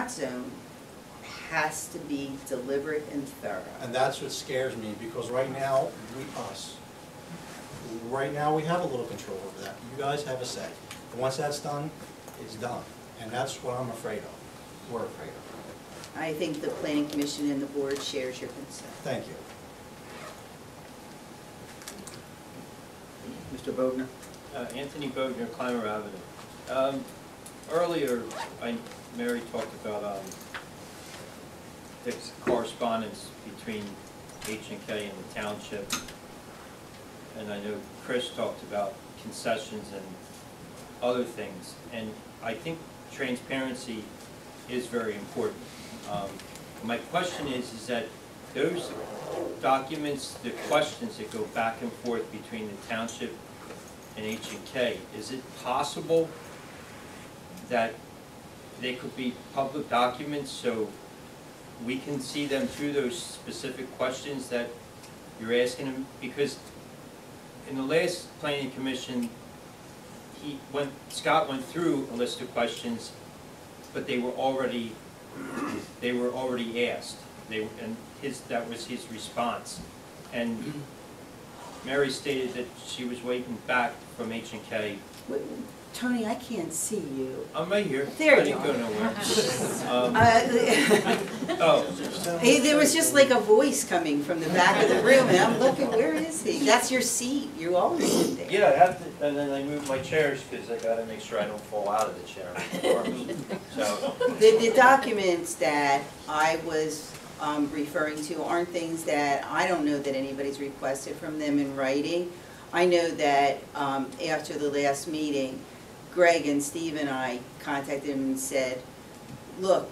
spot zone has to be deliberate and thorough. And that's what scares me, because right now, right now we have a little control over that. You guys have a say. And once that's done, it's done. And that's what I'm afraid of. We're afraid of. I think the Planning Commission and the board shares your concern. Thank you. Mr. Bogner? Anthony Bogner, Clymer Avenue. Earlier, Mary talked about the correspondence between H&K and the township, and I know Chris talked about concessions and other things, and I think transparency is very important. My question is that those documents, the questions that go back and forth between the township and H&K, is it possible that they could be public documents so we can see them through those specific questions that you're asking them? Because in the last Planning Commission, Scott went through a list of questions, but they were already asked. That was his response. And Mary stated that she was waiting back from H&K. Tony, I can't see you. I'm right here. There I you didn't are. go nowhere. Oh. Hey, there was just like a voice coming from the back of the room, and I'm looking, where is he? That's your seat. You always sit there. Yeah, I have to, and then I moved my chairs because I got to make sure I don't fall out of the chair. So The documents that I was referring to aren't things that I don't know that anybody's requested from them in writing. I know that after the last meeting, Greg and Steve and I contacted him and said, look,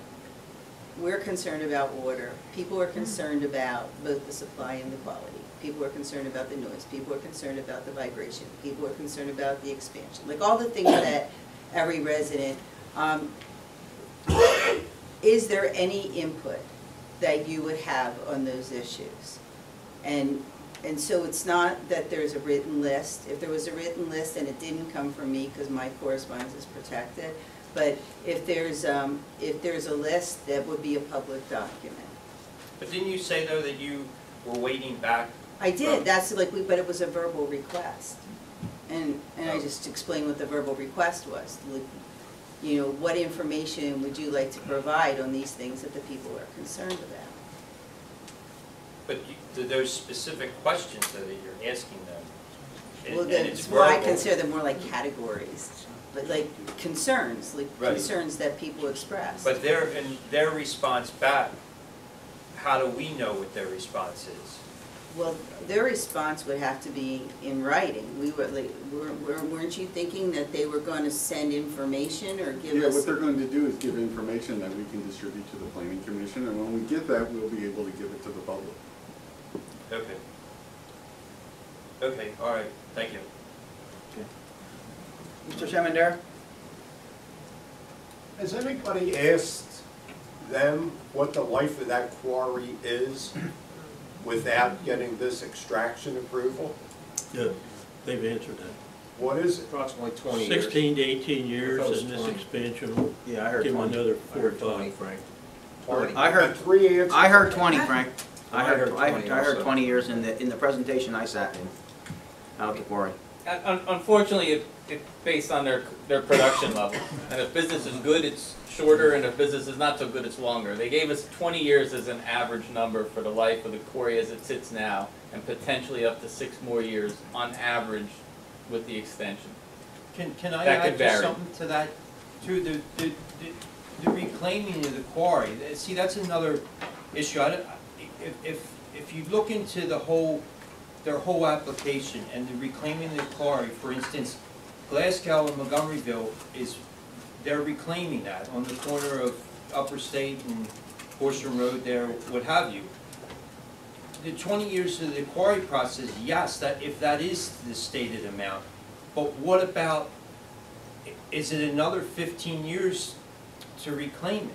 we're concerned about water. People are concerned about both the supply and the quality. People are concerned about the noise. People are concerned about the vibration. People are concerned about the expansion. Like all the things that every resident, is there any input that you would have on those issues? And so it's not that there's a written list. If there was a written list and it didn't come from me because my correspondence is protected, but if there's a list, that would be a public document. but didn't you say though that you were waiting back? I did. That's like but it was a verbal request, and I just explained what the verbal request was. Like, you know, what information would you like to provide on these things that the people are concerned about? But those specific questions though that you're asking them, Well, and it's that's why I verbal. consider them more like categories, but like concerns, like Right. concerns that people express. But their response back, how do we know what their response is? Well, their response would have to be in writing. We were like, weren't you thinking that they were going to send information or give Yeah, us? what they're going to do is give information that we can distribute to the Planning Commission, and when we get that, we'll be able to give it to the public. Okay. Okay, all right, thank you. Mr. Shemandar? Has anybody asked them what the life of that quarry is without getting this extraction approval? Yeah, they've answered that. What is it? Approximately 20 years. 16 to 18 years, Proposed and this 20. expansion will Yeah, I heard give them 20. another I 4 or heard 20, 5. Frank. I heard- Got 3 answers. I heard 20, Frank. I heard 20 I heard also. 20 years in the presentation I sat in, out at the quarry. Unfortunately, it's based on their production level. And if business is good, it's shorter, and if business is not so good, it's longer. They gave us 20 years as an average number for the life of the quarry as it sits now, and potentially up to 6 more years on average with the extension. Can I That could add just vary. something to that? Through the reclaiming of the quarry, see, that's another issue. If you look into their whole application and the reclaiming of the quarry, for instance, Glasgow and Montgomeryville they're reclaiming that on the corner of Upper State and Horsham Road there, what have you. The 20 years of the quarry process, yes, if that is the stated amount, but what about, is it another 15 years to reclaim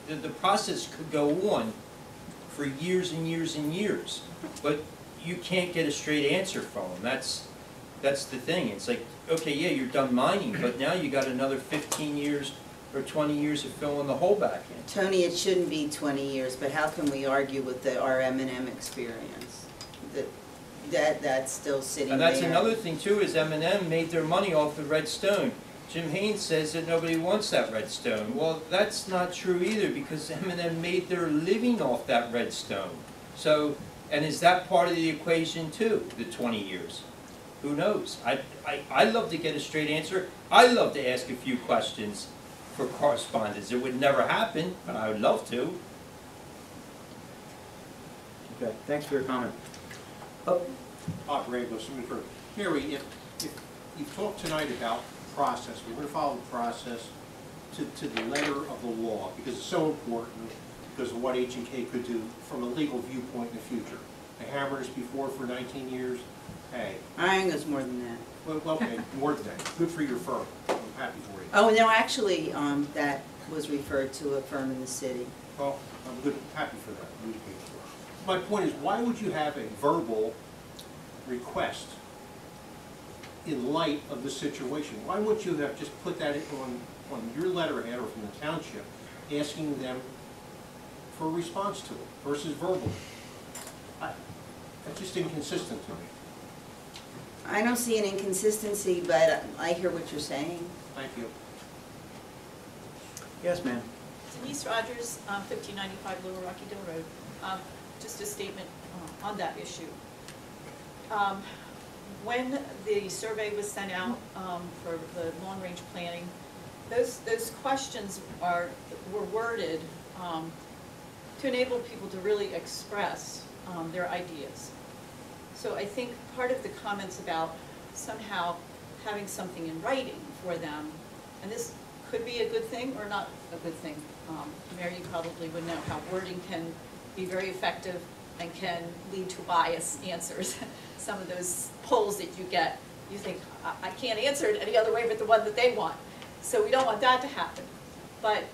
it? The process could go on for years and years and years, but you can't get a straight answer from them. That's the thing. It's like, okay, yeah, you're done mining, but now you got another 15 years for 20 years of filling the hole back in. Tony, it shouldn't be 20 years, but how can we argue with our M&M experience? That's still sitting And there. that's another thing too, is M&M made their money off the red stone. Jim Haynes says that nobody wants that red stone. Well, that's not true either, because M&M made their living off that red stone. So, and is that part of the equation too, the 20 years? Who knows? I love to get a straight answer. I love to ask a few questions for correspondence. It would never happen, but I would love to. Okay, thanks for your comment. Operator, Mary, if you've talked tonight about process, we're going to follow the process to the letter of the law, because it's so important, because of what H&K could do from a legal viewpoint in the future. They hammered us before for 19 years. Hey, I think it's more than that. well, okay, more than that. Good for your firm. I'm happy for you. Oh, no, actually, that was referred to a firm in the city. Well, I'm good, happy for that. My point is, why would you have a verbal request in light of the situation? Why wouldn't you have just put that on your letterhead or from the township, asking them for a response to it versus verbal? That's just inconsistent to me. I don't see an inconsistency, but I hear what you're saying. Thank you. Yes, ma'am. Denise Rogers, 1595 Lower Rockhill Road. Just a statement on that issue. When the survey was sent out for the long-range planning, those questions were worded to enable people to really express their ideas. So I think part of the comments about somehow having something in writing for them, and this could be a good thing or not a good thing. Mary, you probably would know how wording can be very effective and can lead to biased answers. Some of those polls that you get, you think, I can't answer it any other way but the one that they want. So we don't want that to happen. But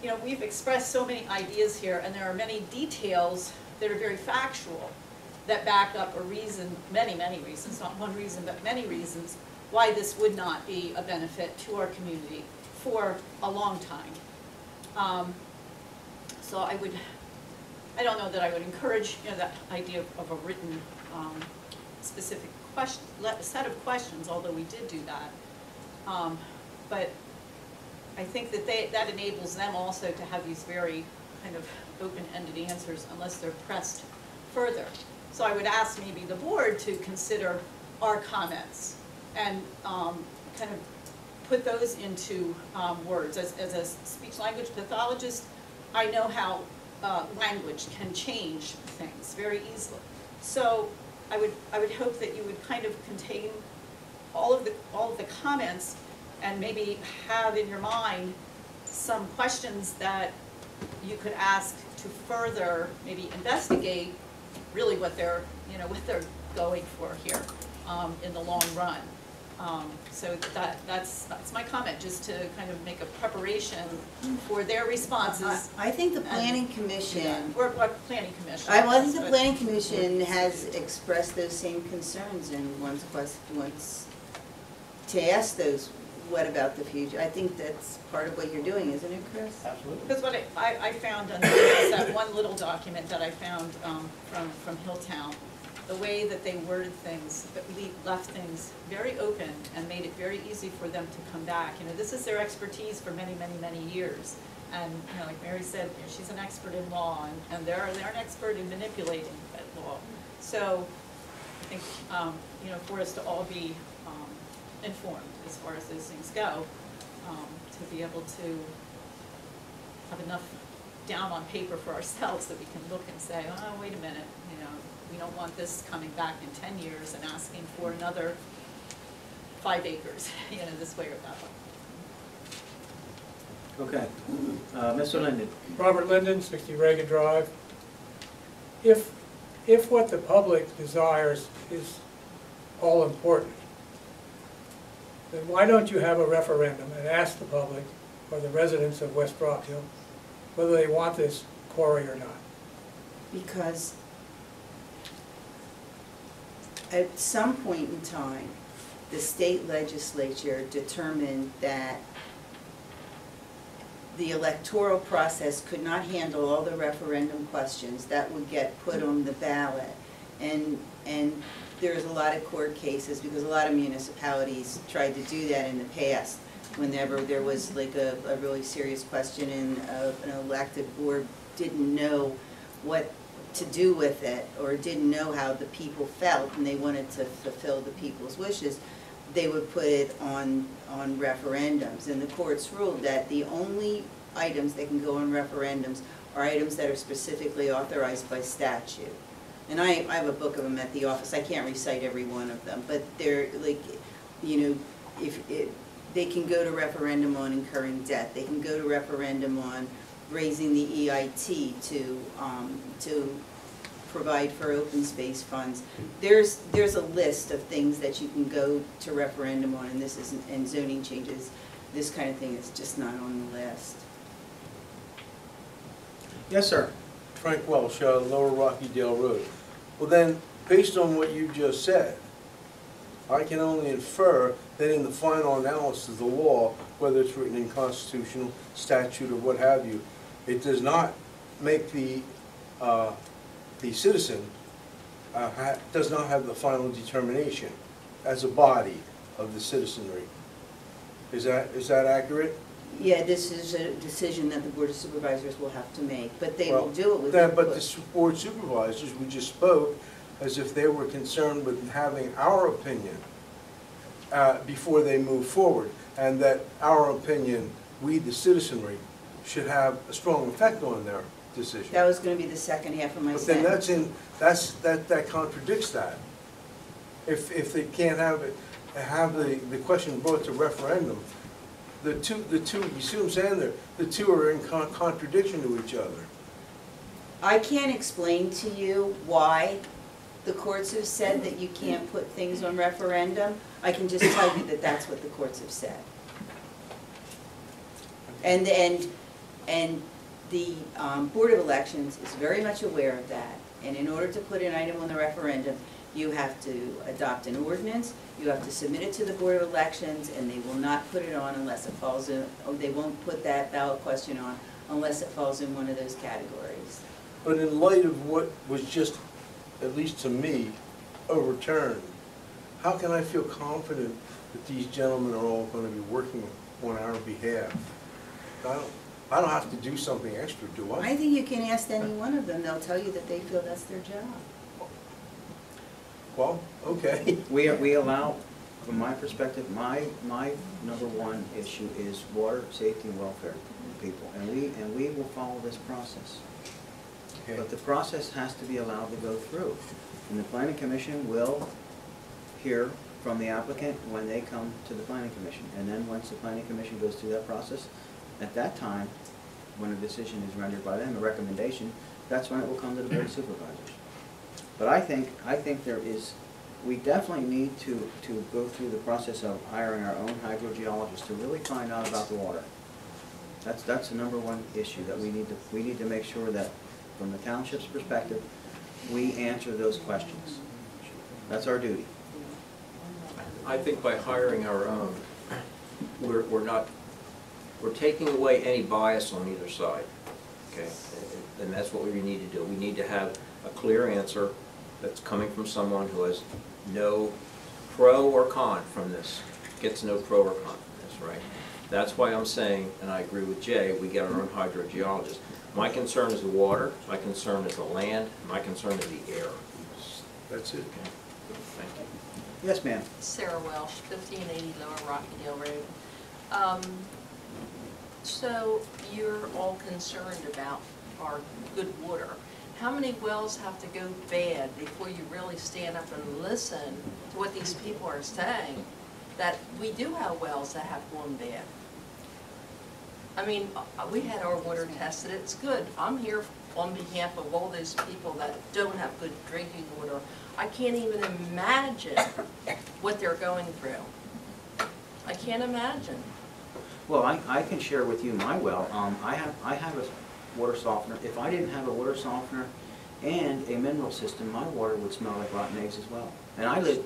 you know, we've expressed so many ideas here, and there are many details that are very factual that back up a reason, many, many reasons, not one reason, but many reasons, why this would not be a benefit to our community for a long time. So I don't know that I would encourage, you know, that idea of a written specific question, set of questions, although we did do that. But I think that that enables them also to have these very kind of open-ended answers unless they're pressed further. So I would ask maybe the board to consider our comments and kind of put those into words. As a speech-language pathologist, I know how language can change things very easily. So I would hope that you would kind of contain all of the comments and maybe have in your mind some questions that you could ask to further maybe investigate really what they're going for here in the long run. So that's my comment, just to kind of make a preparation for their responses. I think the planning commission. Or what planning commission? I think the planning commission has expressed those same concerns and wants to ask those. What about the future? I think that's part of what you're doing, isn't it, Chris? Absolutely. Because what I found on that one little document that I found from Hilltown, the way that they worded things, left things very open and made it very easy for them to come back. You know, this is their expertise for many, many, many years. And you know, like Mary said, you know, she's an expert in law, and they're an expert in manipulating that law. So I think you know, for us to all be informed as far as those things go, to be able to have enough down on paper for ourselves that we can look and say, oh, wait a minute, you know, we don't want this coming back in 10 years and asking for another 5 acres, you know, this way or that way. Okay. Mr. Linden. Robert Linden, 60 Reagan Drive. If what the public desires is all important, then why don't you have a referendum and ask the public or the residents of West Rockhill whether they want this quarry or not? Because at some point in time, the state legislature determined that the electoral process could not handle all the referendum questions that would get put on the ballot. And there's a lot of court cases, because a lot of municipalities tried to do that in the past. Whenever there was like a really serious question and an elected board didn't know what to do with it, or didn't know how the people felt, and they wanted to fulfill the people's wishes, they would put it on referendums. And the courts ruled that the only items that can go on referendums are items that are specifically authorized by statute. And I have a book of them at the office. I can't recite every one of them, but they're like, you know, they can go to referendum on incurring debt. They can go to referendum on raising the EIT to provide for open space funds. There's a list of things that you can go to referendum on, and this isn't, and zoning changes, this kind of thing is just not on the list. Yes, sir. Frank Welsh, Lower Rockydale Road. Well then, based on what you just said, I can only infer that in the final analysis of the law, whether it's written in constitutional, statute, or what have you, it does not make the citizen does not have the final determination as a body of the citizenry. Is that accurate? Yeah, this is a decision that the Board of Supervisors will have to make, but they will do it with input. But the Board of Supervisors, we just spoke as if they were concerned with having our opinion before they move forward, and that our opinion, we the citizenry, should have a strong effect on their decision. That was going to be the second half of my But then sentence. that contradicts that. If they can't have the question brought to referendum, the two, you see what I'm saying there? The two are in contradiction to each other. I can't explain to you why the courts have said that you can't put things on referendum. I can just tell you that that's what the courts have said. And the Board of Elections is very much aware of that. And in order to put an item on the referendum, you have to adopt an ordinance, you have to submit it to the Board of Elections, and they will not put it on unless it falls in, or they won't put that ballot question on unless it falls in one of those categories. But in light of what was just, at least to me, overturned, how can I feel confident that these gentlemen are all going to be working on our behalf? I don't have to do something extra, do I? I think you can ask any one of them, they'll tell you that they feel that's their job. Well, okay. We allow, from my perspective, my number one issue is water, safety, and welfare of people, and we will follow this process. Okay. But the process has to be allowed to go through, and the planning commission will hear from the applicant when they come to the planning commission, and then once the planning commission goes through that process, at that time, when a decision is rendered by them, a recommendation, that's when it will come to the Board of Supervisors. But I think there is, we definitely need to go through the process of hiring our own hydrogeologist to really find out about the water. That's the number one issue that we need to make sure that, from the township's perspective, we answer those questions. That's our duty. I think by hiring our own, we're taking away any bias on either side, okay? And that's what we need to do. We need to have a clear answer that's coming from someone who has no pro or con from this, gets no pro or con from this, right? That's why I'm saying, and I agree with Jay, we get our own hydrogeologist. My concern is the water, my concern is the land, my concern is the air. That's it. Okay. Thank you. Yes, ma'am. Sarah Welsh, 1580 Lower Rockhill Road. So you're all concerned about our good water. How many wells have to go bad before you really stand up and listen to what these people are saying, that we do have wells that have gone bad? I mean, we had our water tested, it's good. I'm here on behalf of all those people that don't have good drinking water. I can't even imagine what they're going through. I can't imagine. Well, I can share with you my well. I have a water softener. If I didn't have a water softener and a mineral system, my water would smell like rotten eggs as well. And I live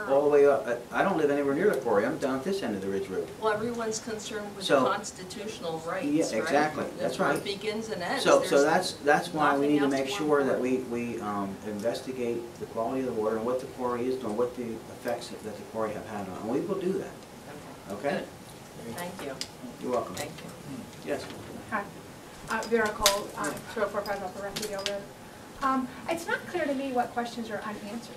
all the way up, I don't live anywhere near the quarry, I'm down at this end of the Ridge Road. Well, everyone's concerned with So- constitutional rights, Yeah, right? exactly. That's right. Where it begins and ends. So There's that's why we need to nothing make else sure more that we investigate the quality of the water and what the quarry is doing, what the effects that the quarry have had on it, and we will do that, okay? Good. Thank you. You're welcome. Thank you. Yes. Hi, Vera Cole, 204 Upper Rockhill Road. It's not clear to me what questions are unanswered.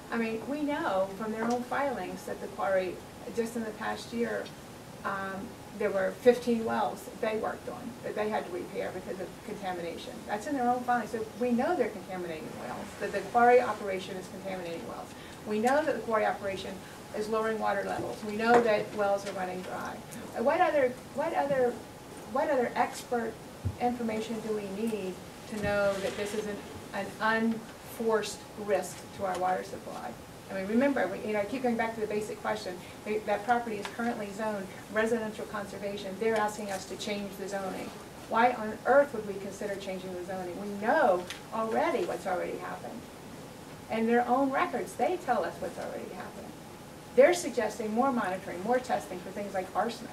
I mean, we know from their own filings that the quarry, just in the past year, there were 15 wells that they worked on that they had to repair because of contamination. That's in their own filings. So we know they're contaminating wells, that the quarry operation is contaminating wells. We know that the quarry operation is lowering water levels. We know that wells are running dry. What other expert information do we need to know that this is an unforced risk to our water supply? I mean, remember, I keep going back to the basic question. That property is currently zoned residential conservation. They're asking us to change the zoning. Why on earth would we consider changing the zoning? We know already what's already happened. And their own records, they tell us what's already happened. They're suggesting more monitoring, more testing for things like arsenic.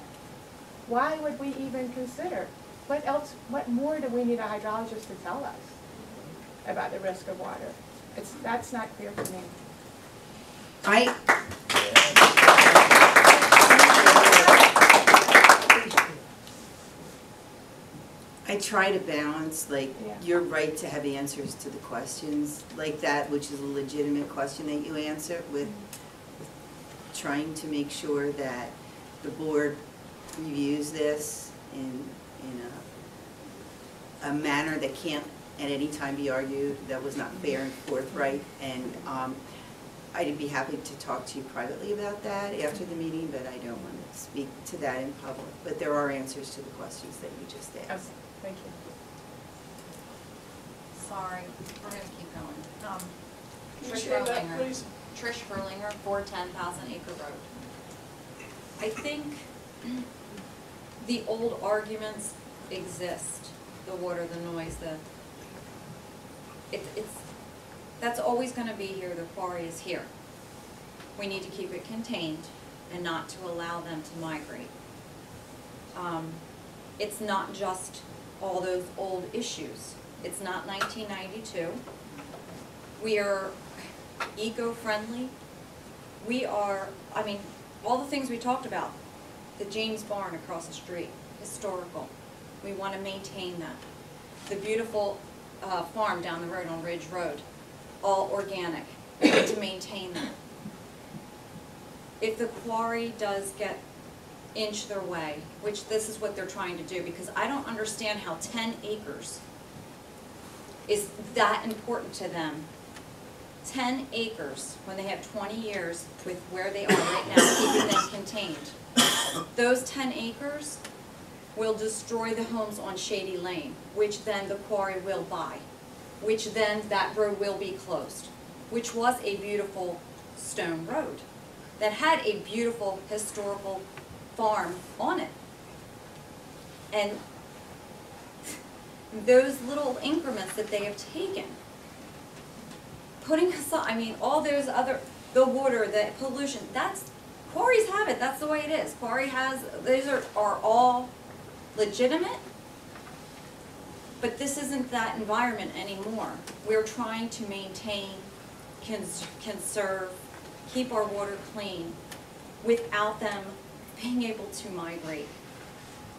Why would we even consider? What more do we need a hydrologist to tell us about the risk of water? That's not clear to me. I try to balance, like, Yeah. your right to have answers to the questions, like that, which is a legitimate question that you answer, with trying to make sure that the board reviews this in a manner that can't at any time be argued, that was not fair and forthright, and I'd be happy to talk to you privately about that after the meeting, but I don't want to speak to that in public. But there are answers to the questions that you just asked. Okay, thank you. Sorry, we're gonna keep going. Can you Trish say that, Berlinger. please? Trish Berlinger, 410 Thousand Acre Road. I think the old arguments exist, the water, the noise, that's always gonna be here, the quarry is here. We need to keep it contained and not to allow them to migrate. It's not just all those old issues. It's not 1992. We are eco-friendly. We are, I mean, all the things we talked about. The James Barn across the street, historical. We want to maintain that. The beautiful farm down the road on Ridge Road, all organic. We need to maintain that. If the quarry does get inch their way, which this is what they're trying to do, because I don't understand how 10 acres is that important to them. 10 acres, when they have 20 years with where they are right now, keeping them contained. Those 10 acres will destroy the homes on Shady Lane, which then the quarry will buy, which then that road will be closed, which was a beautiful stone road that had a beautiful historical farm on it. And those little increments that they have taken, putting aside, I mean, all those other, the water, the pollution, that's, quarries have it, that's the way it is. Quarry has, those are all legitimate, but this isn't that environment anymore. We're trying to maintain, conserve, keep our water clean without them being able to migrate.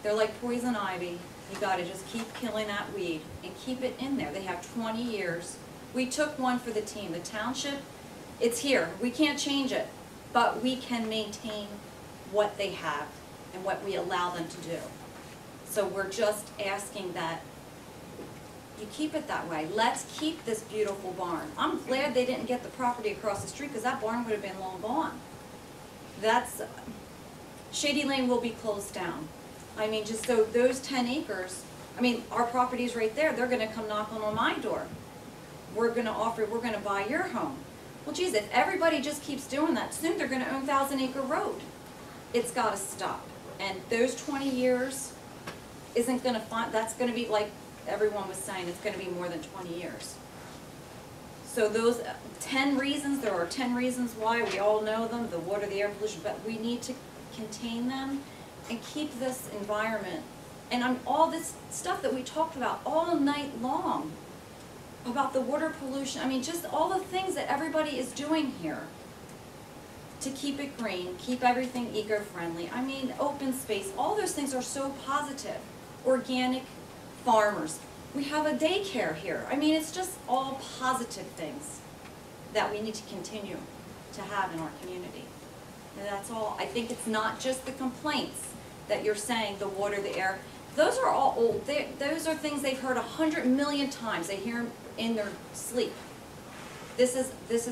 They're like poison ivy. You gotta just keep killing that weed and keep it in there. They have 20 years. We took one for the team. The township, it's here. We can't change it, but we can maintain what they have and what we allow them to do. So we're just asking that you keep it that way. Let's keep this beautiful barn. I'm glad they didn't get the property across the street because that barn would have been long gone. That's, Shady Lane will be closed down. I mean, just so those 10 acres, I mean, our property's right there. They're gonna come knocking on my door. We're gonna offer, we're gonna buy your home. Well, geez, if everybody just keeps doing that, soon they're gonna own 1,000 Acre Road. It's gotta stop. And those 20 years isn't gonna find, that's gonna be like everyone was saying, it's gonna be more than 20 years. So those 10 reasons, there are 10 reasons why, we all know them, the water, the air pollution, but we need to contain them and keep this environment. And all this stuff that we talked about all night long, about the water pollution, I mean, just all the things that everybody is doing here to keep it green, keep everything eco-friendly. I mean, open space, all those things are so positive. Organic farmers. We have a daycare here. I mean, it's just all positive things that we need to continue to have in our community. And that's all. I think it's not just the complaints that you're saying, the water, the air. Those are all old. Those are things they've heard 100 million times. They hear them in their sleep. This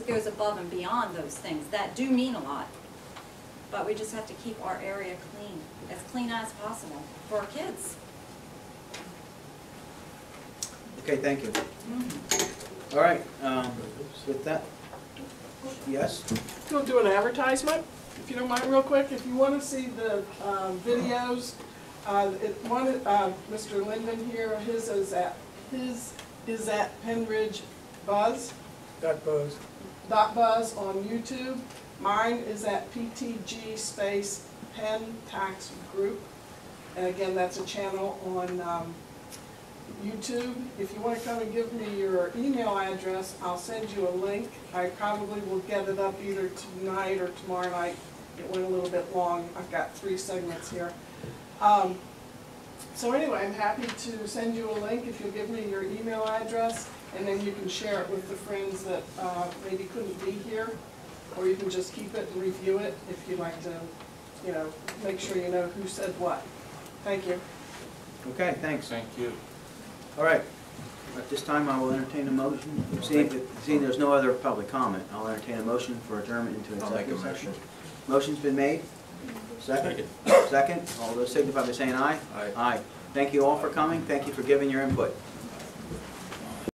goes above and beyond those things that do mean a lot. But we just have to keep our area clean as possible for our kids. Okay, thank you. All right, with that, yes? We'll do an advertisement, if you don't mind, real quick. If you want to see the videos, Mr. Linden here, his is at Pennridge.buzz. .buzz on YouTube. Mine is at PTG space Penn Tax Group. And again, that's a channel on YouTube. If you want to come and give me your email address, I'll send you a link. I probably will get it up either tonight or tomorrow night. It went a little bit long. I've got 3 segments here. So anyway, I'm happy to send you a link if you'll give me your email address, and then you can share it with the friends that maybe couldn't be here, or you can just keep it and review it if you'd like to, you know, make sure you know who said what. Thank you. Okay, thanks. Thank you. All right, at this time I will entertain a motion. Seeing there's no other public comment, I'll entertain a motion for adjournment into I'll make a executive session. motion. Motion's been made. Second? Second. All those signify by saying aye. Aye. Aye. Thank you all for coming. Thank you for giving your input.